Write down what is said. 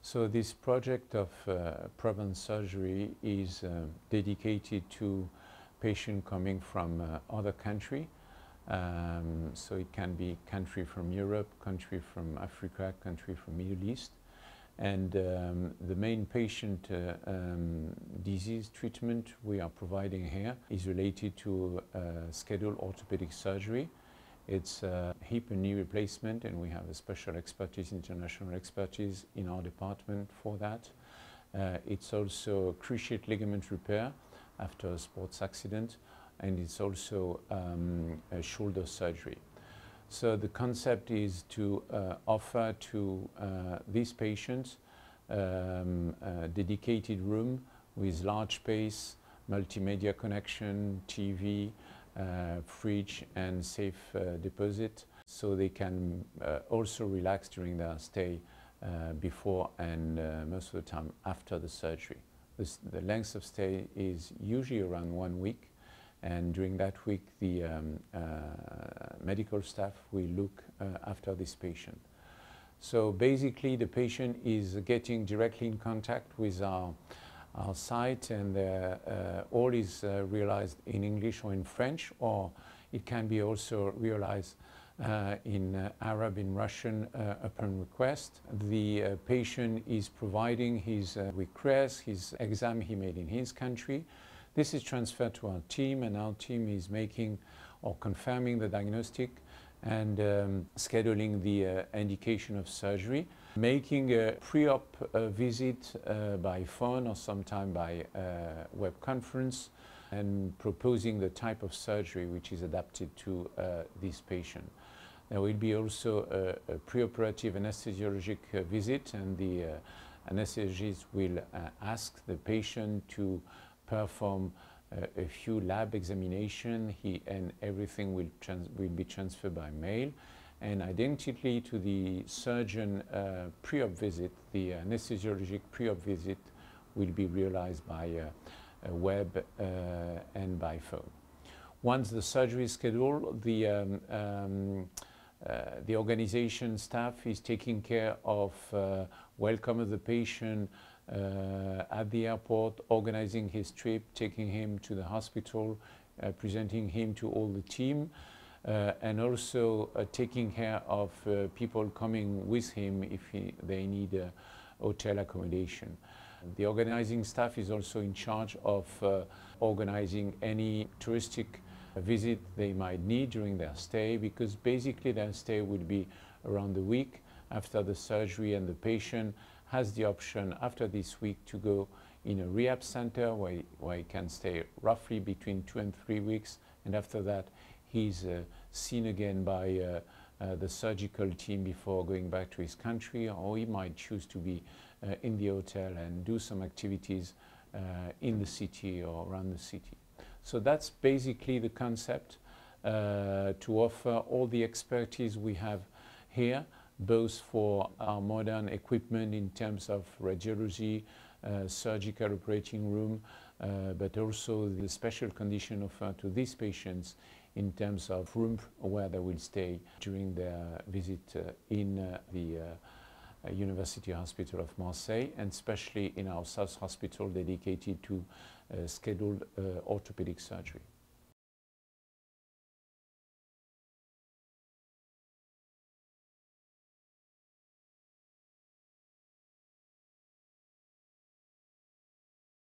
So this project of Provence Surgery is dedicated to patients coming from other country. So it can be country from Europe, country from Africa, country from Middle East. And the main patient disease treatment we are providing here is related to scheduled orthopedic surgery. It's hip and knee replacement, and we have a special expertise, international expertise in our department for that. It's also cruciate ligament repair after a sports accident, and it's also a shoulder surgery. So the concept is to offer to these patients a dedicated room with large space, multimedia connection, TV, fridge and safe deposit, so they can also relax during their stay before and most of the time after the surgery. The length of stay is usually around 1 week, and during that week the medical staff will look after this patient. So basically the patient is getting directly in contact with our site, and all is realized in English or in French, or it can be also realized in Arab, in Russian upon request. The patient is providing his request, his exam he made in his country. This is transferred to our team, and our team is making or confirming the diagnostic and scheduling the indication of surgery, making a pre-op visit by phone or sometime by web conference, and proposing the type of surgery which is adapted to this patient. There will be also a preoperative anesthesiologic visit, and the anesthesiologist will ask the patient to perform a few lab examination, and everything will be transferred by mail. And identically to the surgeon pre-op visit, the anesthesiologic pre-op visit will be realized by web and by phone. Once the surgery is scheduled, the organization staff is taking care of welcome the patient at the airport, organizing his trip, taking him to the hospital, presenting him to all the team, and also taking care of people coming with him if they need hotel accommodation. The organizing staff is also in charge of organizing any touristic visit they might need during their stay, because basically their stay will be around the week after the surgery, and the patient has the option after this week to go in a rehab center where he can stay roughly between 2 and 3 weeks, and after that he's seen again by the surgical team before going back to his country, or he might choose to be in the hotel and do some activities in the city or around the city. So that's basically the concept, to offer all the expertise we have here, both for our modern equipment in terms of radiology, surgical operating room, but also the special condition offered to these patients in terms of room where they will stay during their visit in the University Hospital of Marseille, and especially in our South Hospital dedicated to scheduled orthopedic surgery.